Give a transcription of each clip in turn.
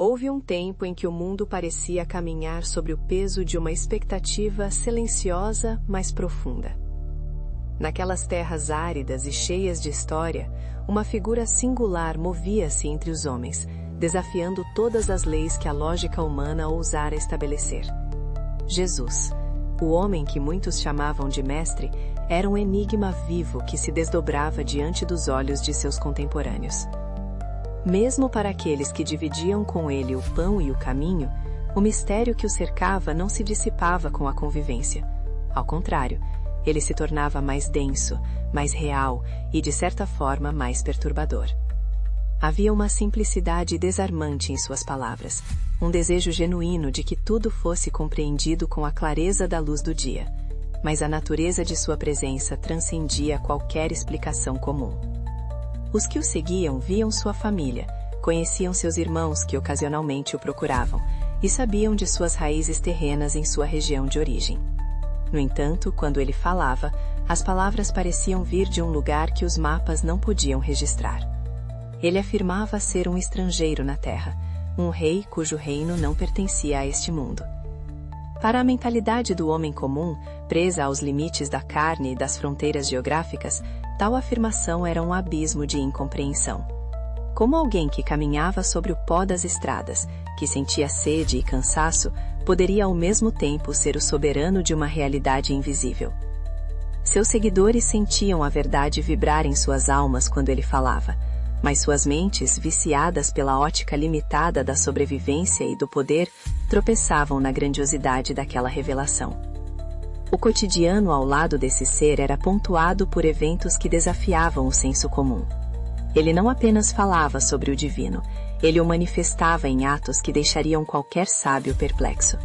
Houve um tempo em que o mundo parecia caminhar sobre o peso de uma expectativa silenciosa, mas profunda. Naquelas terras áridas e cheias de história, uma figura singular movia-se entre os homens, desafiando todas as leis que a lógica humana ousara estabelecer. Jesus, o homem que muitos chamavam de mestre, era um enigma vivo que se desdobrava diante dos olhos de seus contemporâneos. Mesmo para aqueles que dividiam com ele o pão e o caminho, o mistério que o cercava não se dissipava com a convivência. Ao contrário, ele se tornava mais denso, mais real e, de certa forma, mais perturbador. Havia uma simplicidade desarmante em suas palavras, um desejo genuíno de que tudo fosse compreendido com a clareza da luz do dia, mas a natureza de sua presença transcendia qualquer explicação comum. Os que o seguiam viam sua família, conheciam seus irmãos que ocasionalmente o procuravam, e sabiam de suas raízes terrenas em sua região de origem. No entanto, quando ele falava, as palavras pareciam vir de um lugar que os mapas não podiam registrar. Ele afirmava ser um estrangeiro na terra, um rei cujo reino não pertencia a este mundo. Para a mentalidade do homem comum, presa aos limites da carne e das fronteiras geográficas, tal afirmação era um abismo de incompreensão. Como alguém que caminhava sobre o pó das estradas, que sentia sede e cansaço, poderia ao mesmo tempo ser o soberano de uma realidade invisível? Seus seguidores sentiam a verdade vibrar em suas almas quando ele falava, mas suas mentes, viciadas pela ótica limitada da sobrevivência e do poder, tropeçavam na grandiosidade daquela revelação. O cotidiano ao lado desse ser era pontuado por eventos que desafiavam o senso comum. Ele não apenas falava sobre o divino, ele o manifestava em atos que deixariam qualquer sábio perplexo.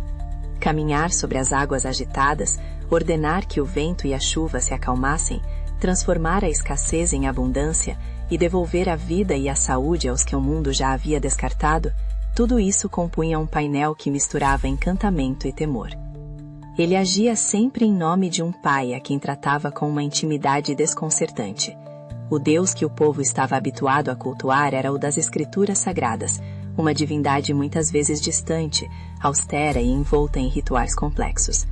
Caminhar sobre as águas agitadas, ordenar que o vento e a chuva se acalmassem, transformar a escassez em abundância e devolver a vida e a saúde aos que o mundo já havia descartado, tudo isso compunha um painel que misturava encantamento e temor. Ele agia sempre em nome de um pai a quem tratava com uma intimidade desconcertante. O Deus que o povo estava habituado a cultuar era o das Escrituras Sagradas, uma divindade muitas vezes distante, austera e envolta em rituais complexos.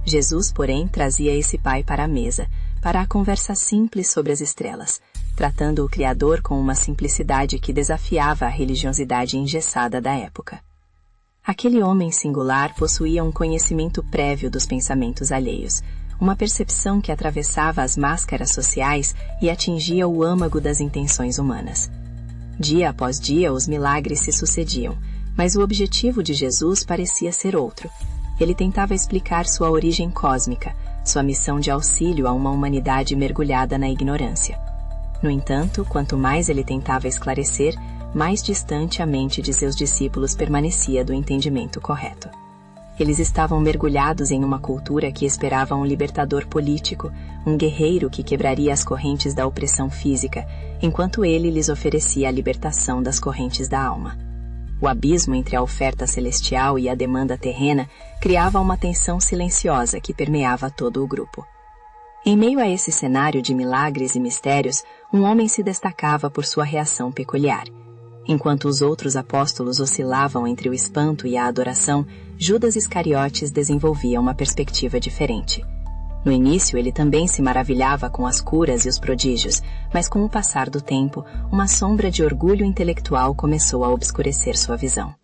Jesus, porém, trazia esse pai para a mesa, para a conversa simples sobre as estrelas, tratando o Criador com uma simplicidade que desafiava a religiosidade engessada da época. Aquele homem singular possuía um conhecimento prévio dos pensamentos alheios, uma percepção que atravessava as máscaras sociais e atingia o âmago das intenções humanas. Dia após dia os milagres se sucediam, mas o objetivo de Jesus parecia ser outro. Ele tentava explicar sua origem cósmica, sua missão de auxílio a uma humanidade mergulhada na ignorância. No entanto, quanto mais ele tentava esclarecer, mais distante a mente de seus discípulos permanecia do entendimento correto. Eles estavam mergulhados em uma cultura que esperava um libertador político, um guerreiro que quebraria as correntes da opressão física, enquanto ele lhes oferecia a libertação das correntes da alma. O abismo entre a oferta celestial e a demanda terrena criava uma tensão silenciosa que permeava todo o grupo. Em meio a esse cenário de milagres e mistérios, um homem se destacava por sua reação peculiar. Enquanto os outros apóstolos oscilavam entre o espanto e a adoração, Judas Iscariotes desenvolvia uma perspectiva diferente. No início, ele também se maravilhava com as curas e os prodígios, mas com o passar do tempo, uma sombra de orgulho intelectual começou a obscurecer sua visão.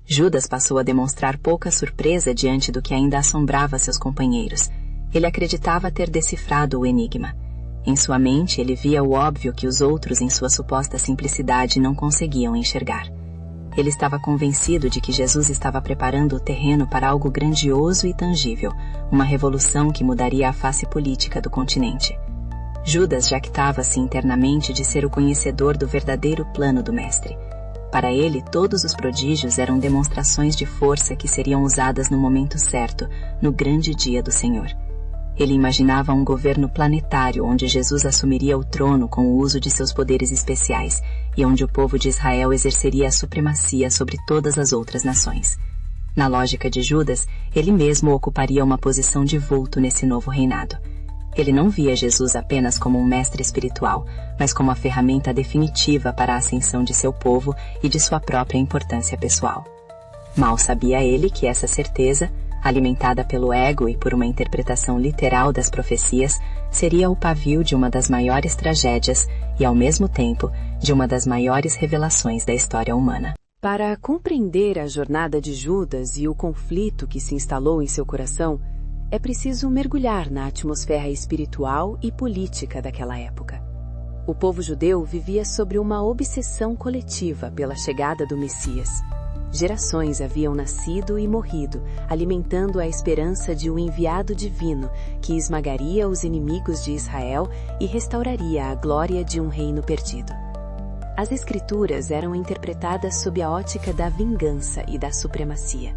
Judas passou a demonstrar pouca surpresa diante do que ainda assombrava seus companheiros. Ele acreditava ter decifrado o enigma. Em sua mente, ele via o óbvio que os outros, em sua suposta simplicidade, não conseguiam enxergar. Ele estava convencido de que Jesus estava preparando o terreno para algo grandioso e tangível, uma revolução que mudaria a face política do continente. Judas jactava-se internamente de ser o conhecedor do verdadeiro plano do Mestre. Para ele, todos os prodígios eram demonstrações de força que seriam usadas no momento certo, no grande dia do Senhor. Ele imaginava um governo planetário onde Jesus assumiria o trono com o uso de seus poderes especiais e onde o povo de Israel exerceria a supremacia sobre todas as outras nações. Na lógica de Judas, ele mesmo ocuparia uma posição de vulto nesse novo reinado. Ele não via Jesus apenas como um mestre espiritual, mas como a ferramenta definitiva para a ascensão de seu povo e de sua própria importância pessoal. Mal sabia ele que essa certeza, alimentada pelo ego e por uma interpretação literal das profecias, seria o pavio de uma das maiores tragédias e, ao mesmo tempo, de uma das maiores revelações da história humana. Para compreender a jornada de Judas e o conflito que se instalou em seu coração, é preciso mergulhar na atmosfera espiritual e política daquela época. O povo judeu vivia sobre uma obsessão coletiva pela chegada do Messias. Gerações haviam nascido e morrido, alimentando a esperança de um enviado divino que esmagaria os inimigos de Israel e restauraria a glória de um reino perdido. As Escrituras eram interpretadas sob a ótica da vingança e da supremacia.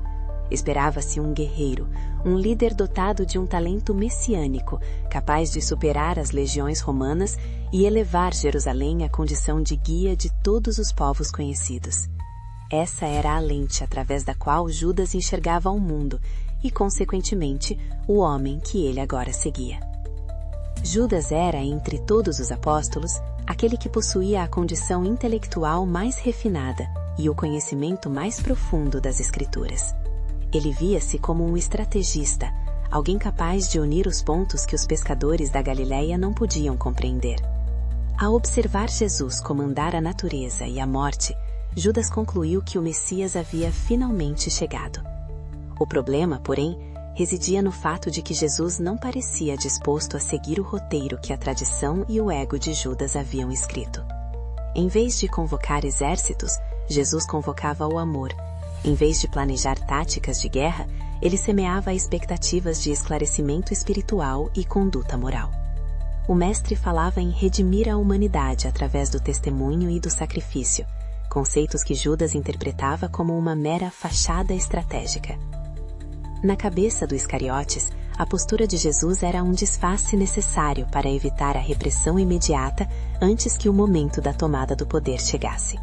Esperava-se um guerreiro, um líder dotado de um talento messiânico, capaz de superar as legiões romanas e elevar Jerusalém à condição de guia de todos os povos conhecidos. Essa era a lente através da qual Judas enxergava o mundo e, consequentemente, o homem que ele agora seguia. Judas era, entre todos os apóstolos, aquele que possuía a condição intelectual mais refinada e o conhecimento mais profundo das Escrituras. Ele via-se como um estrategista, alguém capaz de unir os pontos que os pescadores da Galileia não podiam compreender. Ao observar Jesus comandar a natureza e a morte, Judas concluiu que o Messias havia finalmente chegado. O problema, porém, residia no fato de que Jesus não parecia disposto a seguir o roteiro que a tradição e o ego de Judas haviam escrito. Em vez de convocar exércitos, Jesus convocava o amor. Em vez de planejar táticas de guerra, ele semeava expectativas de esclarecimento espiritual e conduta moral. O mestre falava em redimir a humanidade através do testemunho e do sacrifício, conceitos que Judas interpretava como uma mera fachada estratégica. Na cabeça do Iscariotes, a postura de Jesus era um disfarce necessário para evitar a repressão imediata antes que o momento da tomada do poder chegasse.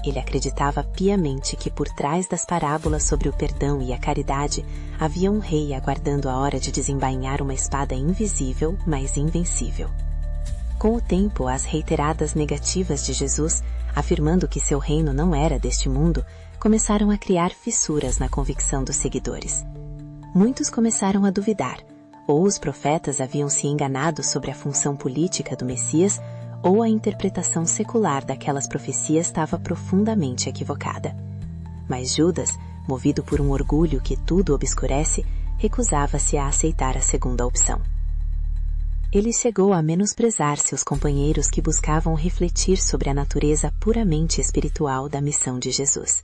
Ele acreditava piamente que por trás das parábolas sobre o perdão e a caridade havia um rei aguardando a hora de desembainhar uma espada invisível, mas invencível. Com o tempo, as reiteradas negativas de Jesus, afirmando que seu reino não era deste mundo, começaram a criar fissuras na convicção dos seguidores. Muitos começaram a duvidar, ou os profetas haviam se enganado sobre a função política do Messias, ou a interpretação secular daquelas profecias estava profundamente equivocada. Mas Judas, movido por um orgulho que tudo obscurece, recusava-se a aceitar a segunda opção. Ele chegou a menosprezar seus companheiros que buscavam refletir sobre a natureza puramente espiritual da missão de Jesus.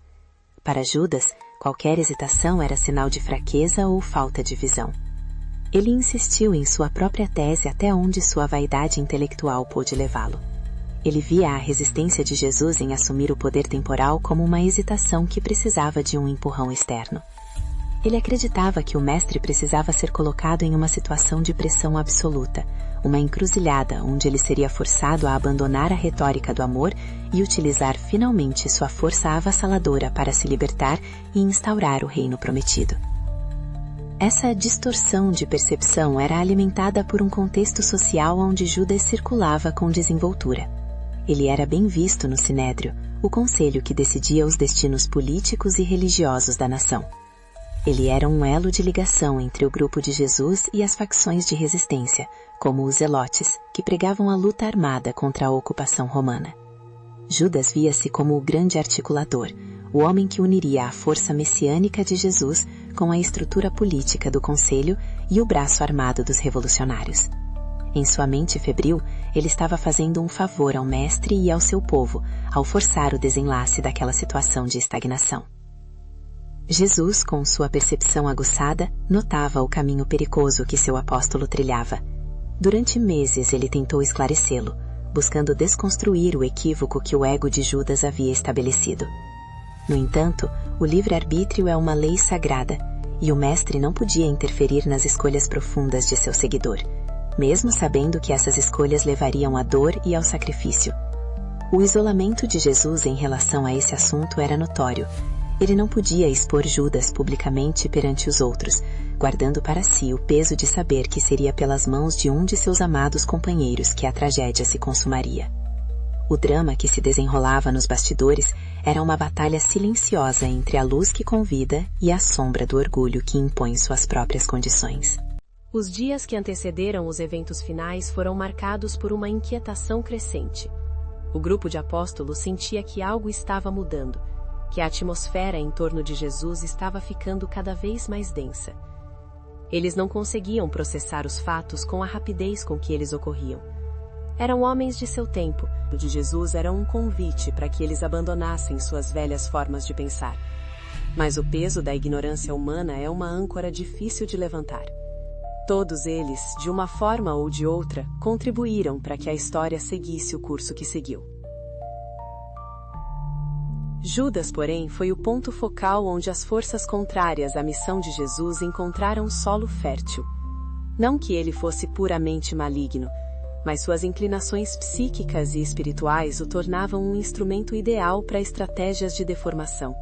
Para Judas, qualquer hesitação era sinal de fraqueza ou falta de visão. Ele insistiu em sua própria tese até onde sua vaidade intelectual pôde levá-lo. Ele via a resistência de Jesus em assumir o poder temporal como uma hesitação que precisava de um empurrão externo. Ele acreditava que o mestre precisava ser colocado em uma situação de pressão absoluta, uma encruzilhada onde ele seria forçado a abandonar a retórica do amor e utilizar finalmente sua força avassaladora para se libertar e instaurar o reino prometido. Essa distorção de percepção era alimentada por um contexto social onde Judas circulava com desenvoltura. Ele era bem visto no Sinédrio, o conselho que decidia os destinos políticos e religiosos da nação. Ele era um elo de ligação entre o grupo de Jesus e as facções de resistência, como os zelotes, que pregavam a luta armada contra a ocupação romana. Judas via-se como o grande articulador, o homem que uniria a força messiânica de Jesus com a estrutura política do conselho e o braço armado dos revolucionários. Em sua mente febril, ele estava fazendo um favor ao mestre e ao seu povo, ao forçar o desenlace daquela situação de estagnação. Jesus, com sua percepção aguçada, notava o caminho perigoso que seu apóstolo trilhava. Durante meses ele tentou esclarecê-lo, buscando desconstruir o equívoco que o ego de Judas havia estabelecido. No entanto, o livre-arbítrio é uma lei sagrada, e o mestre não podia interferir nas escolhas profundas de seu seguidor, mesmo sabendo que essas escolhas levariam à dor e ao sacrifício. O isolamento de Jesus em relação a esse assunto era notório, Ele não podia expor Judas publicamente perante os outros, guardando para si o peso de saber que seria pelas mãos de um de seus amados companheiros que a tragédia se consumaria. O drama que se desenrolava nos bastidores era uma batalha silenciosa entre a luz que convida e a sombra do orgulho que impõe suas próprias condições. Os dias que antecederam os eventos finais foram marcados por uma inquietação crescente. O grupo de apóstolos sentia que algo estava mudando, que a atmosfera em torno de Jesus estava ficando cada vez mais densa. Eles não conseguiam processar os fatos com a rapidez com que eles ocorriam. Eram homens de seu tempo. O de Jesus era um convite para que eles abandonassem suas velhas formas de pensar. Mas o peso da ignorância humana é uma âncora difícil de levantar. Todos eles, de uma forma ou de outra, contribuíram para que a história seguisse o curso que seguiu. Judas, porém, foi o ponto focal onde as forças contrárias à missão de Jesus encontraram solo fértil. Não que ele fosse puramente maligno, mas suas inclinações psíquicas e espirituais o tornavam um instrumento ideal para estratégias de deformação.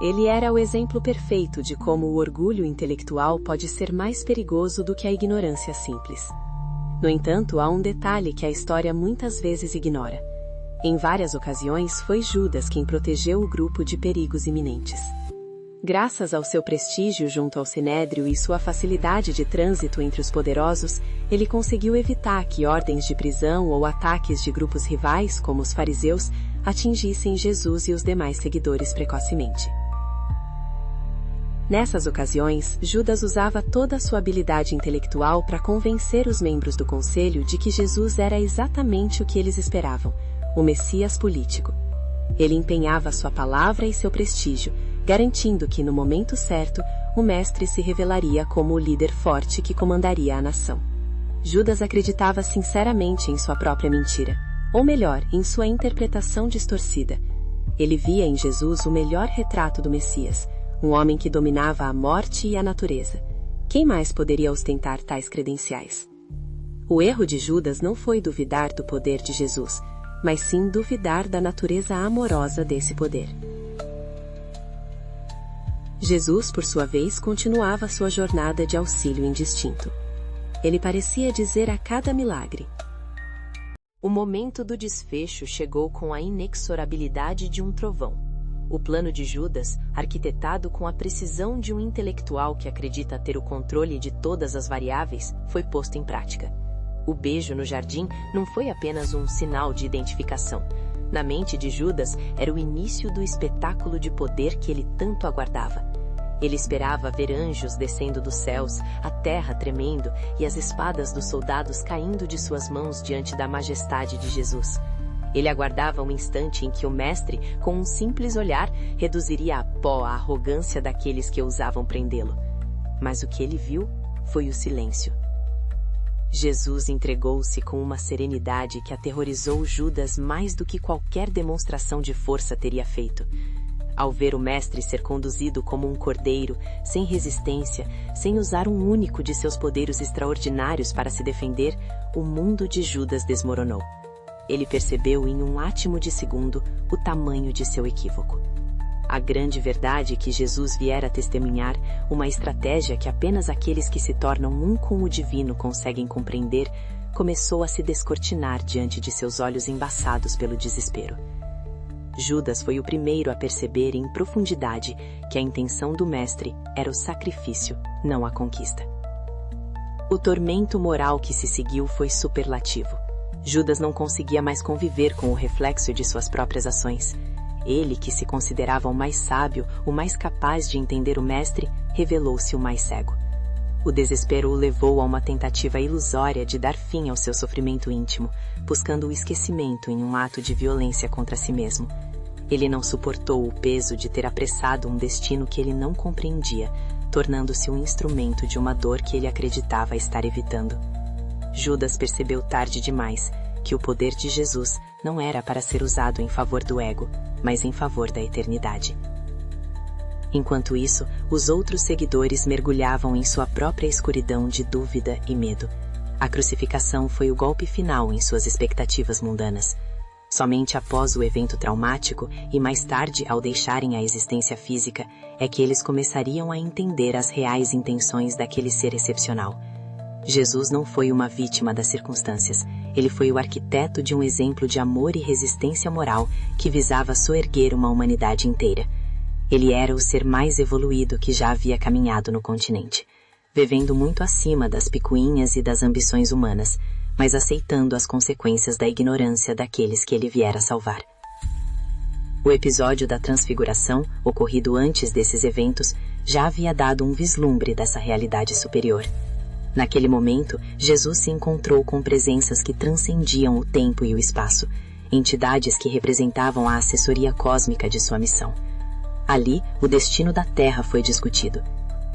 Ele era o exemplo perfeito de como o orgulho intelectual pode ser mais perigoso do que a ignorância simples. No entanto, há um detalhe que a história muitas vezes ignora. Em várias ocasiões, foi Judas quem protegeu o grupo de perigos iminentes. Graças ao seu prestígio junto ao Sinédrio e sua facilidade de trânsito entre os poderosos, ele conseguiu evitar que ordens de prisão ou ataques de grupos rivais, como os fariseus, atingissem Jesus e os demais seguidores precocemente. Nessas ocasiões, Judas usava toda a sua habilidade intelectual para convencer os membros do conselho de que Jesus era exatamente o que eles esperavam, o Messias político. Ele empenhava sua palavra e seu prestígio, garantindo que, no momento certo, o mestre se revelaria como o líder forte que comandaria a nação. Judas acreditava sinceramente em sua própria mentira, ou melhor, em sua interpretação distorcida. Ele via em Jesus o melhor retrato do Messias, um homem que dominava a morte e a natureza. Quem mais poderia ostentar tais credenciais? O erro de Judas não foi duvidar do poder de Jesus, mas sim duvidar da natureza amorosa desse poder. Jesus, por sua vez, continuava sua jornada de auxílio indistinto. Ele parecia dizer a cada milagre: o momento do desfecho chegou com a inexorabilidade de um trovão. O plano de Judas, arquitetado com a precisão de um intelectual que acredita ter o controle de todas as variáveis, foi posto em prática. O beijo no jardim não foi apenas um sinal de identificação. Na mente de Judas, era o início do espetáculo de poder que ele tanto aguardava. Ele esperava ver anjos descendo dos céus, a terra tremendo e as espadas dos soldados caindo de suas mãos diante da majestade de Jesus. Ele aguardava um instante em que o mestre, com um simples olhar, reduziria a pó a arrogância daqueles que ousavam prendê-lo. Mas o que ele viu foi o silêncio. Jesus entregou-se com uma serenidade que aterrorizou Judas mais do que qualquer demonstração de força teria feito. Ao ver o mestre ser conduzido como um cordeiro, sem resistência, sem usar um único de seus poderes extraordinários para se defender, o mundo de Judas desmoronou. Ele percebeu em um átimo de segundo o tamanho de seu equívoco. A grande verdade que Jesus viera testemunhar, uma estratégia que apenas aqueles que se tornam um com o divino conseguem compreender, começou a se descortinar diante de seus olhos embaçados pelo desespero. Judas foi o primeiro a perceber em profundidade que a intenção do mestre era o sacrifício, não a conquista. O tormento moral que se seguiu foi superlativo. Judas não conseguia mais conviver com o reflexo de suas próprias ações. Ele, que se considerava o mais sábio, o mais capaz de entender o mestre, revelou-se o mais cego. O desespero o levou a uma tentativa ilusória de dar fim ao seu sofrimento íntimo, buscando o esquecimento em um ato de violência contra si mesmo. Ele não suportou o peso de ter apressado um destino que ele não compreendia, tornando-se um instrumento de uma dor que ele acreditava estar evitando. Judas percebeu tarde demais que o poder de Jesus não era para ser usado em favor do ego, mas em favor da eternidade. Enquanto isso, os outros seguidores mergulhavam em sua própria escuridão de dúvida e medo. A crucificação foi o golpe final em suas expectativas mundanas. Somente após o evento traumático e mais tarde ao deixarem a existência física é que eles começariam a entender as reais intenções daquele ser excepcional. Jesus não foi uma vítima das circunstâncias, ele foi o arquiteto de um exemplo de amor e resistência moral que visava soerguer uma humanidade inteira. Ele era o ser mais evoluído que já havia caminhado no continente, vivendo muito acima das picuinhas e das ambições humanas, mas aceitando as consequências da ignorância daqueles que ele viera salvar. O episódio da transfiguração, ocorrido antes desses eventos, já havia dado um vislumbre dessa realidade superior. Naquele momento, Jesus se encontrou com presenças que transcendiam o tempo e o espaço, entidades que representavam a assessoria cósmica de sua missão. Ali, o destino da Terra foi discutido.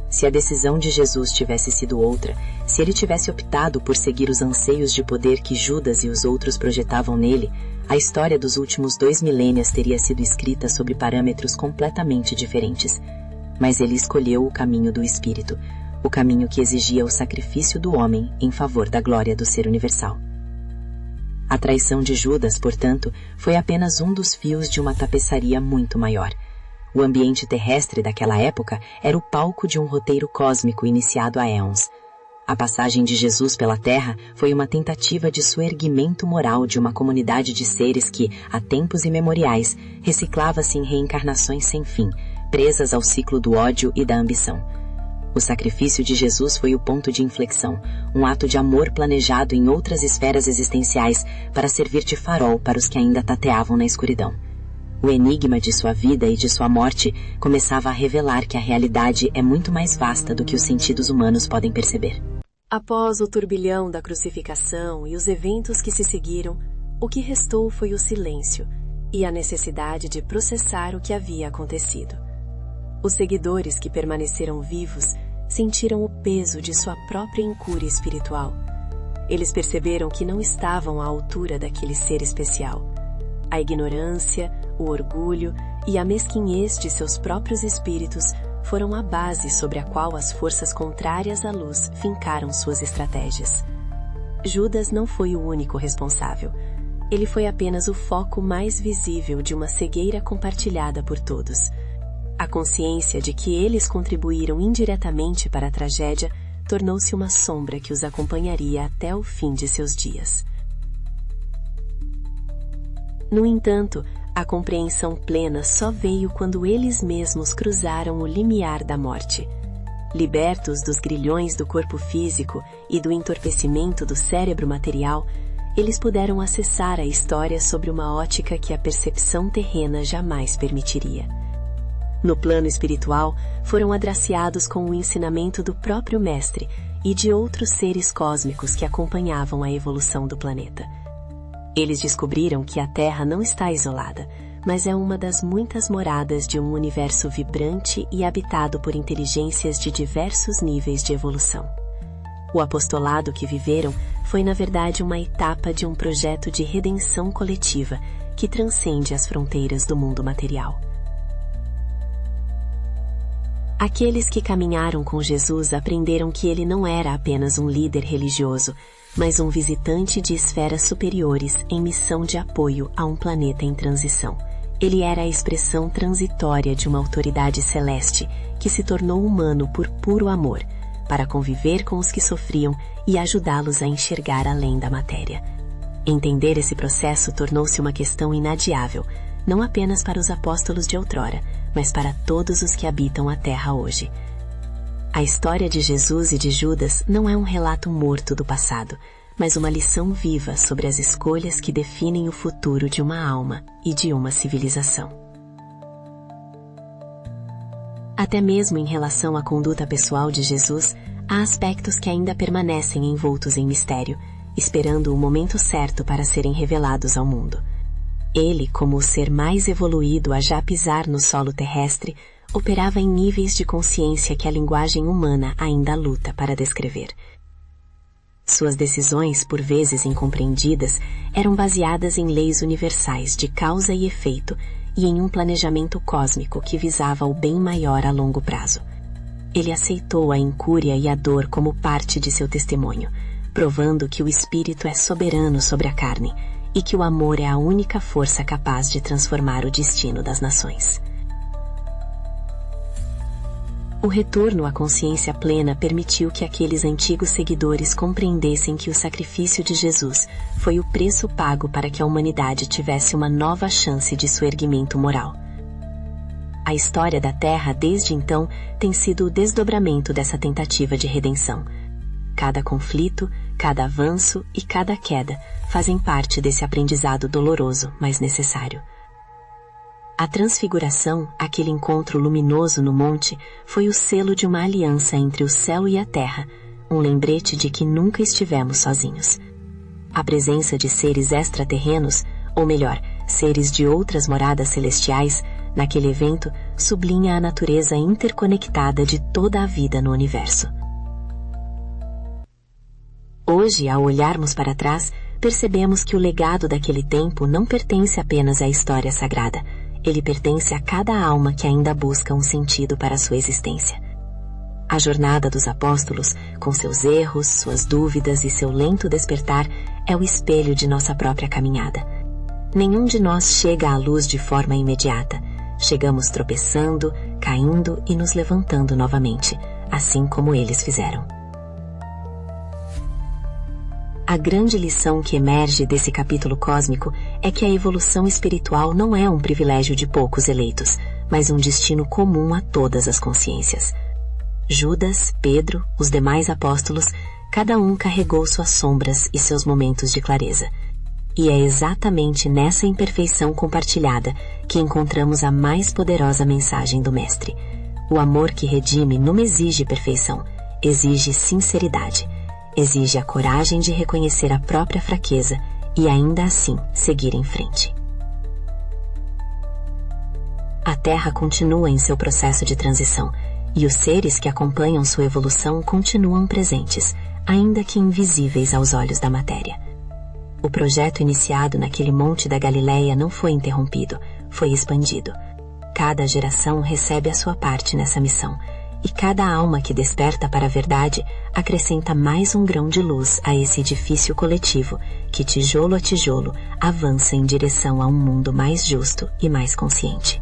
Se a decisão de Jesus tivesse sido outra, se ele tivesse optado por seguir os anseios de poder que Judas e os outros projetavam nele, a história dos últimos 2 milênios teria sido escrita sobre parâmetros completamente diferentes. Mas ele escolheu o caminho do Espírito, o caminho que exigia o sacrifício do homem em favor da glória do ser universal. A traição de Judas, portanto, foi apenas um dos fios de uma tapeçaria muito maior. O ambiente terrestre daquela época era o palco de um roteiro cósmico iniciado há éons. A passagem de Jesus pela Terra foi uma tentativa de soerguimento moral de uma comunidade de seres que, há tempos imemoriais, reciclava-se em reencarnações sem fim, presas ao ciclo do ódio e da ambição. O sacrifício de Jesus foi o ponto de inflexão, um ato de amor planejado em outras esferas existenciais para servir de farol para os que ainda tateavam na escuridão. O enigma de sua vida e de sua morte começava a revelar que a realidade é muito mais vasta do que os sentidos humanos podem perceber. Após o turbilhão da crucificação e os eventos que se seguiram, o que restou foi o silêncio e a necessidade de processar o que havia acontecido. Os seguidores que permaneceram vivos sentiram o peso de sua própria incúria espiritual. Eles perceberam que não estavam à altura daquele ser especial. A ignorância, o orgulho e a mesquinhez de seus próprios espíritos foram a base sobre a qual as forças contrárias à luz fincaram suas estratégias. Judas não foi o único responsável. Ele foi apenas o foco mais visível de uma cegueira compartilhada por todos. A consciência de que eles contribuíram indiretamente para a tragédia tornou-se uma sombra que os acompanharia até o fim de seus dias. No entanto, a compreensão plena só veio quando eles mesmos cruzaram o limiar da morte. Libertos dos grilhões do corpo físico e do entorpecimento do cérebro material, eles puderam acessar a história sobre uma ótica que a percepção terrena jamais permitiria. No plano espiritual, foram agraciados com o ensinamento do próprio Mestre e de outros seres cósmicos que acompanhavam a evolução do planeta. Eles descobriram que a Terra não está isolada, mas é uma das muitas moradas de um universo vibrante e habitado por inteligências de diversos níveis de evolução. O apostolado que viveram foi, na verdade, uma etapa de um projeto de redenção coletiva que transcende as fronteiras do mundo material. Aqueles que caminharam com Jesus aprenderam que ele não era apenas um líder religioso, mas um visitante de esferas superiores em missão de apoio a um planeta em transição. Ele era a expressão transitória de uma autoridade celeste que se tornou humano por puro amor, para conviver com os que sofriam e ajudá-los a enxergar além da matéria. Entender esse processo tornou-se uma questão inadiável, não apenas para os apóstolos de outrora, mas para todos os que habitam a Terra hoje. A história de Jesus e de Judas não é um relato morto do passado, mas uma lição viva sobre as escolhas que definem o futuro de uma alma e de uma civilização. Até mesmo em relação à conduta pessoal de Jesus, há aspectos que ainda permanecem envoltos em mistério, esperando o momento certo para serem revelados ao mundo. Ele, como o ser mais evoluído a já pisar no solo terrestre, operava em níveis de consciência que a linguagem humana ainda luta para descrever. Suas decisões, por vezes incompreendidas, eram baseadas em leis universais de causa e efeito e em um planejamento cósmico que visava o bem maior a longo prazo. Ele aceitou a incúria e a dor como parte de seu testemunho, provando que o espírito é soberano sobre a carne e que o amor é a única força capaz de transformar o destino das nações. O retorno à consciência plena permitiu que aqueles antigos seguidores compreendessem que o sacrifício de Jesus foi o preço pago para que a humanidade tivesse uma nova chance de suerguimento moral. A história da Terra, desde então, tem sido o desdobramento dessa tentativa de redenção. Cada conflito, cada avanço e cada queda fazem parte desse aprendizado doloroso, mas necessário. A transfiguração, aquele encontro luminoso no monte, foi o selo de uma aliança entre o céu e a terra, um lembrete de que nunca estivemos sozinhos. A presença de seres extraterrenos, ou melhor, seres de outras moradas celestiais, naquele evento, sublinha a natureza interconectada de toda a vida no universo. Hoje, ao olharmos para trás, percebemos que o legado daquele tempo não pertence apenas à história sagrada. Ele pertence a cada alma que ainda busca um sentido para a sua existência. A jornada dos apóstolos, com seus erros, suas dúvidas e seu lento despertar, é o espelho de nossa própria caminhada. Nenhum de nós chega à luz de forma imediata. Chegamos tropeçando, caindo e nos levantando novamente, assim como eles fizeram. A grande lição que emerge desse capítulo cósmico é que a evolução espiritual não é um privilégio de poucos eleitos, mas um destino comum a todas as consciências. Judas, Pedro, os demais apóstolos, cada um carregou suas sombras e seus momentos de clareza. E é exatamente nessa imperfeição compartilhada que encontramos a mais poderosa mensagem do Mestre. O amor que redime não exige perfeição, exige sinceridade. Exige a coragem de reconhecer a própria fraqueza e ainda assim seguir em frente. A Terra continua em seu processo de transição e os seres que acompanham sua evolução continuam presentes, ainda que invisíveis aos olhos da matéria. O projeto iniciado naquele monte da Galileia não foi interrompido, foi expandido. Cada geração recebe a sua parte nessa missão, e cada alma que desperta para a verdade acrescenta mais um grão de luz a esse edifício coletivo que, tijolo a tijolo, avança em direção a um mundo mais justo e mais consciente.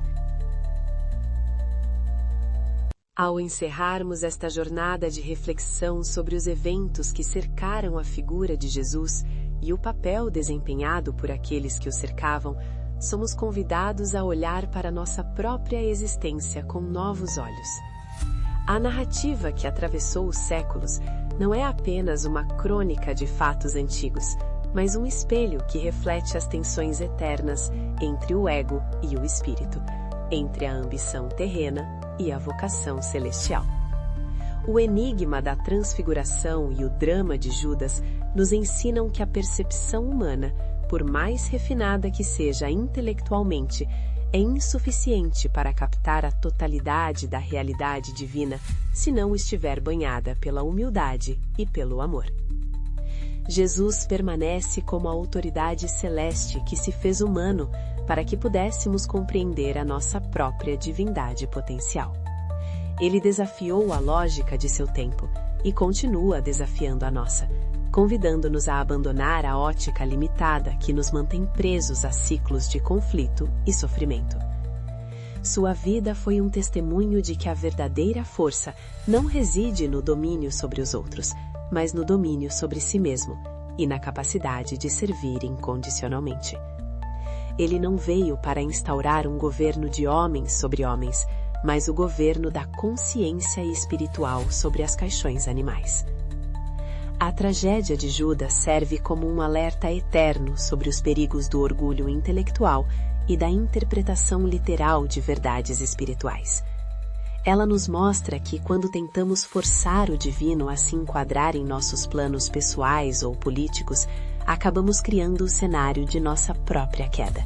Ao encerrarmos esta jornada de reflexão sobre os eventos que cercaram a figura de Jesus e o papel desempenhado por aqueles que o cercavam, somos convidados a olhar para nossa própria existência com novos olhos. A narrativa que atravessou os séculos não é apenas uma crônica de fatos antigos, mas um espelho que reflete as tensões eternas entre o ego e o espírito, entre a ambição terrena e a vocação celestial. O enigma da transfiguração e o drama de Judas nos ensinam que a percepção humana, por mais refinada que seja intelectualmente, é insuficiente para captar a totalidade da realidade divina se não estiver banhada pela humildade e pelo amor. Jesus permanece como a autoridade celeste que se fez humano para que pudéssemos compreender a nossa própria divindade potencial. Ele desafiou a lógica de seu tempo e continua desafiando a nossa, convidando-nos a abandonar a ótica limitada que nos mantém presos a ciclos de conflito e sofrimento. Sua vida foi um testemunho de que a verdadeira força não reside no domínio sobre os outros, mas no domínio sobre si mesmo e na capacidade de servir incondicionalmente. Ele não veio para instaurar um governo de homens sobre homens, mas o governo da consciência espiritual sobre as caixões animais. A tragédia de Judas serve como um alerta eterno sobre os perigos do orgulho intelectual e da interpretação literal de verdades espirituais. Ela nos mostra que, quando tentamos forçar o divino a se enquadrar em nossos planos pessoais ou políticos, acabamos criando o cenário de nossa própria queda.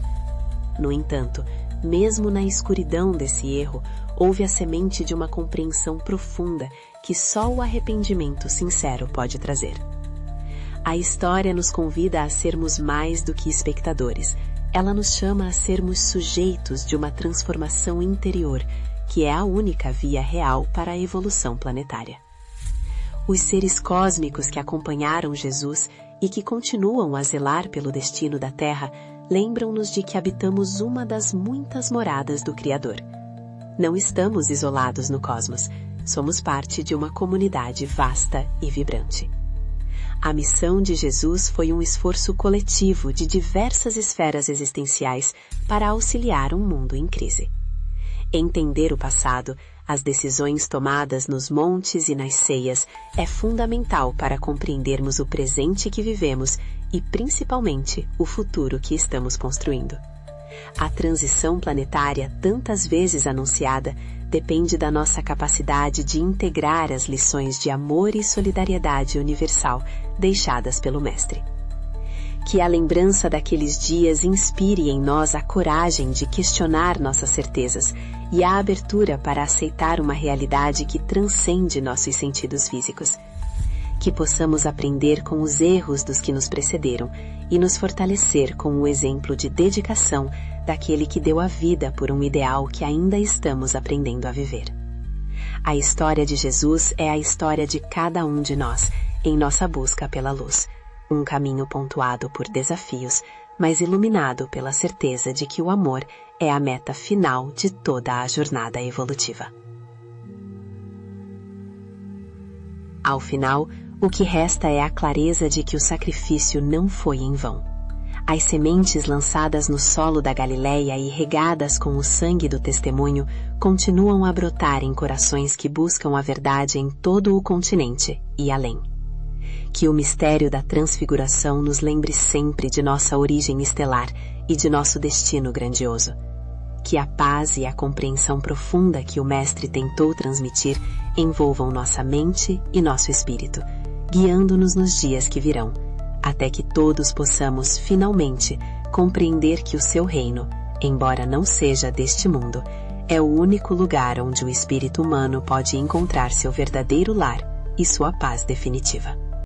No entanto, mesmo na escuridão desse erro, houve a semente de uma compreensão profunda que só o arrependimento sincero pode trazer. A história nos convida a sermos mais do que espectadores. Ela nos chama a sermos sujeitos de uma transformação interior, que é a única via real para a evolução planetária. Os seres cósmicos que acompanharam Jesus e que continuam a zelar pelo destino da Terra, lembram-nos de que habitamos uma das muitas moradas do Criador. Não estamos isolados no cosmos, somos parte de uma comunidade vasta e vibrante. A missão de Jesus foi um esforço coletivo de diversas esferas existenciais para auxiliar um mundo em crise. Entender o passado, as decisões tomadas nos montes e nas ceias, é fundamental para compreendermos o presente que vivemos e, principalmente, o futuro que estamos construindo. A transição planetária, tantas vezes anunciada, depende da nossa capacidade de integrar as lições de amor e solidariedade universal deixadas pelo Mestre. Que a lembrança daqueles dias inspire em nós a coragem de questionar nossas certezas e a abertura para aceitar uma realidade que transcende nossos sentidos físicos. Que possamos aprender com os erros dos que nos precederam e nos fortalecer com o exemplo de dedicação daquele que deu a vida por um ideal que ainda estamos aprendendo a viver. A história de Jesus é a história de cada um de nós, em nossa busca pela luz. Um caminho pontuado por desafios, mas iluminado pela certeza de que o amor é a meta final de toda a jornada evolutiva. Ao final, o que resta é a clareza de que o sacrifício não foi em vão. As sementes lançadas no solo da Galileia e regadas com o sangue do testemunho continuam a brotar em corações que buscam a verdade em todo o continente e além. Que o mistério da transfiguração nos lembre sempre de nossa origem estelar e de nosso destino grandioso. Que a paz e a compreensão profunda que o Mestre tentou transmitir envolvam nossa mente e nosso espírito, guiando-nos nos dias que virão, até que todos possamos, finalmente, compreender que o seu reino, embora não seja deste mundo, é o único lugar onde o espírito humano pode encontrar seu verdadeiro lar e sua paz definitiva.